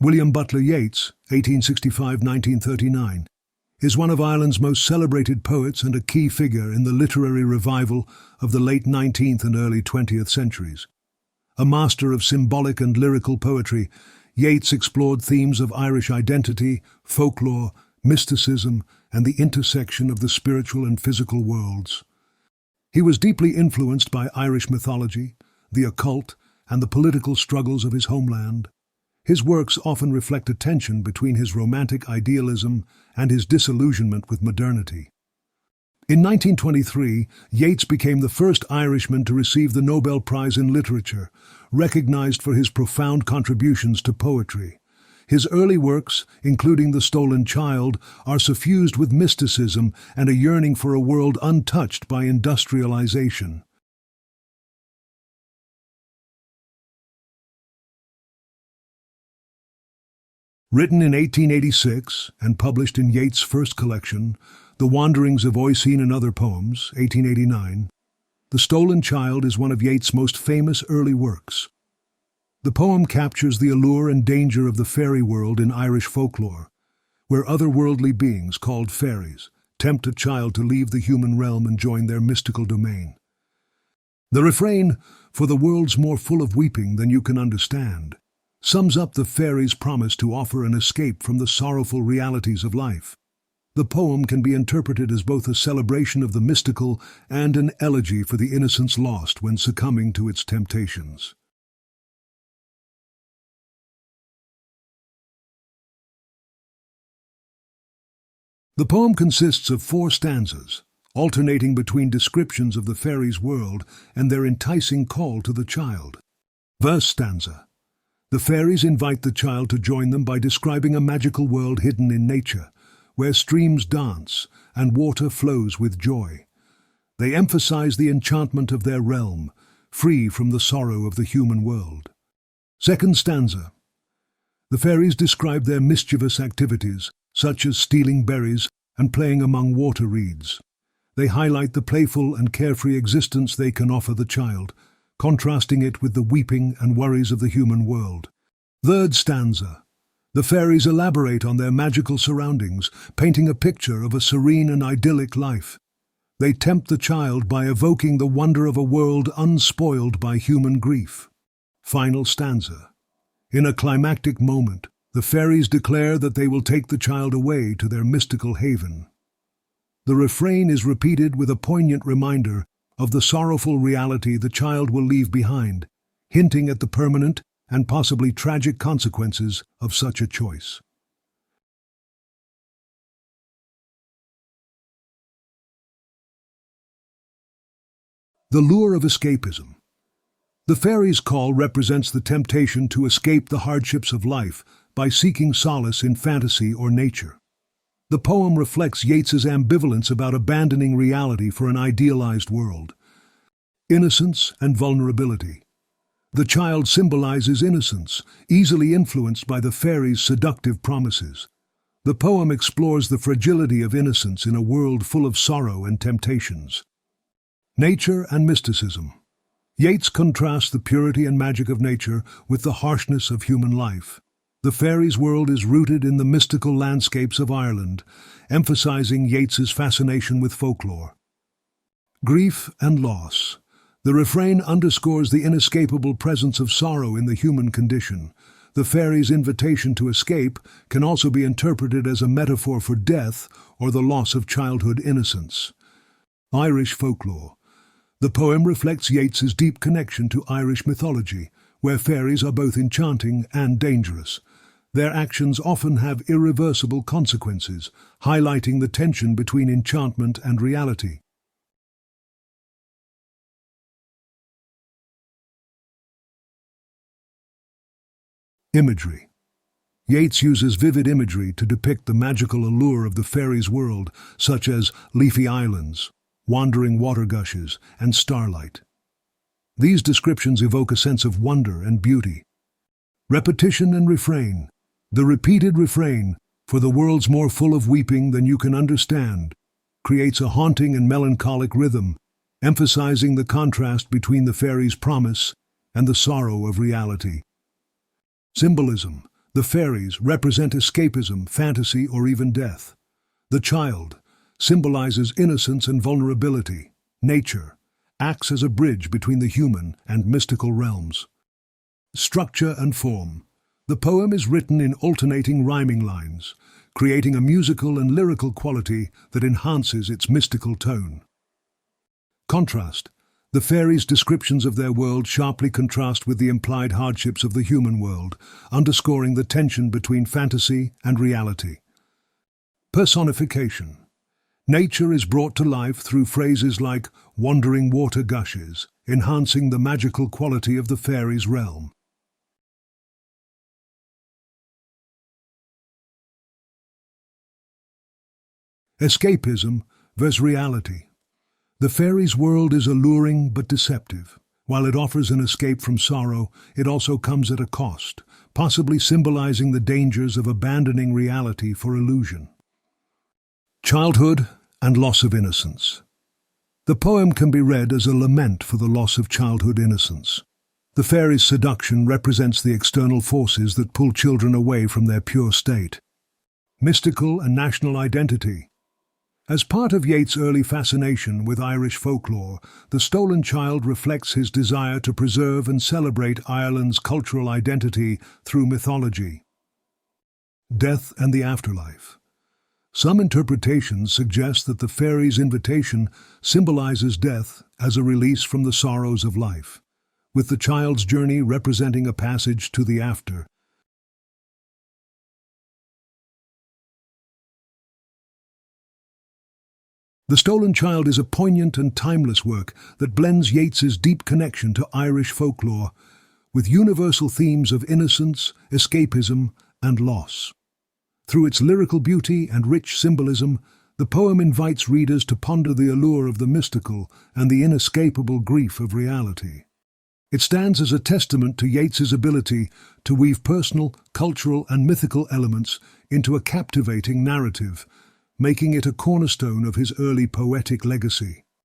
William Butler Yeats, 1865–1939, is one of Ireland's most celebrated poets and a key figure in the literary revival of the late 19th and early 20th centuries. A master of symbolic and lyrical poetry, Yeats explored themes of Irish identity, folklore, mysticism, and the intersection of the spiritual and physical worlds. He was deeply influenced by Irish mythology, the occult, and the political struggles of his homeland. His works often reflect a tension between his romantic idealism and his disillusionment with modernity. In 1923, Yeats became the first Irishman to receive the Nobel Prize in Literature, recognized for his profound contributions to poetry. His early works, including The Stolen Child, are suffused with mysticism and a yearning for a world untouched by industrialization. Written in 1886 and published in Yeats' first collection, The Wanderings of Oisin and Other Poems, 1889, The Stolen Child is one of Yeats' most famous early works. The poem captures the allure and danger of the fairy world in Irish folklore, where otherworldly beings called faeries tempt a child to leave the human realm and join their mystical domain. The refrain, "For the world's more full of weeping than you can understand," sums up the fairies' promise to offer an escape from the sorrowful realities of life. The poem can be interpreted as both a celebration of the mystical and an elegy for the innocence lost when succumbing to its temptations. The poem consists of 4 stanzas, alternating between descriptions of the fairies' world and their enticing call to the child. Verse stanza. The fairies invite the child to join them by describing a magical world hidden in nature, where streams dance and water flows with joy. They emphasize the enchantment of their realm, free from the sorrow of the human world. Second stanza. The fairies describe their mischievous activities, such as stealing berries and playing among water reeds. They highlight the playful and carefree existence they can offer the child, contrasting it with the weeping and worries of the human world. Third stanza. The fairies elaborate on their magical surroundings, painting a picture of a serene and idyllic life. They tempt the child by evoking the wonder of a world unspoiled by human grief. Final stanza. In a climactic moment, the fairies declare that they will take the child away to their mystical haven. The refrain is repeated with a poignant reminder of the sorrowful reality the child will leave behind, hinting at the permanent and possibly tragic consequences of such a choice. The lure of escapism. The fairies' call represents the temptation to escape the hardships of life by seeking solace in fantasy or nature. The poem reflects Yeats's ambivalence about abandoning reality for an idealized world. Innocence and vulnerability. The child symbolizes innocence, easily influenced by the fairies' seductive promises. The poem explores the fragility of innocence in a world full of sorrow and temptations. Nature and mysticism. Yeats contrasts the purity and magic of nature with the harshness of human life. The fairies' world is rooted in the mystical landscapes of Ireland, emphasizing Yeats's fascination with folklore. Grief and loss. The refrain underscores the inescapable presence of sorrow in the human condition. The fairies' invitation to escape can also be interpreted as a metaphor for death or the loss of childhood innocence. Irish folklore. The poem reflects Yeats's deep connection to Irish mythology, where fairies are both enchanting and dangerous. Their actions often have irreversible consequences, highlighting the tension between enchantment and reality. Imagery. Yeats uses vivid imagery to depict the magical allure of the fairies' world, such as leafy islands, wandering water gushes, and starlight. These descriptions evoke a sense of wonder and beauty. Repetition and refrain. The repeated refrain, "For the world's more full of weeping than you can understand," creates a haunting and melancholic rhythm, emphasizing the contrast between the fairies' promise and the sorrow of reality. Symbolism. The faeries represent escapism, fantasy, or even death. The child symbolizes innocence and vulnerability. Nature acts as a bridge between the human and mystical realms. Structure and form. The poem is written in alternating rhyming lines, creating a musical and lyrical quality that enhances its mystical tone. Contrast. The fairies' descriptions of their world sharply contrast with the implied hardships of the human world, underscoring the tension between fantasy and reality. Personification. Nature is brought to life through phrases like "wandering water gushes," enhancing the magical quality of the fairies' realm. Escapism versus reality. The fairies' world is alluring but deceptive. While it offers an escape from sorrow, it also comes at a cost, possibly symbolizing the dangers of abandoning reality for illusion. Childhood and loss of innocence. The poem can be read as a lament for the loss of childhood innocence. The fairies' seduction represents the external forces that pull children away from their pure state. Mystical and national identity. As part of Yeats' early fascination with Irish folklore, The Stolen Child reflects his desire to preserve and celebrate Ireland's cultural identity through mythology. Death and the afterlife. Some interpretations suggest that the fairies' invitation symbolizes death as a release from the sorrows of life, with the child's journey representing a passage to the after. The Stolen Child is a poignant and timeless work that blends Yeats's deep connection to Irish folklore with universal themes of innocence, escapism, and loss. Through its lyrical beauty and rich symbolism, the poem invites readers to ponder the allure of the mystical and the inescapable grief of reality. It stands as a testament to Yeats's ability to weave personal, cultural, and mythical elements into a captivating narrative, making it a cornerstone of his early poetic legacy.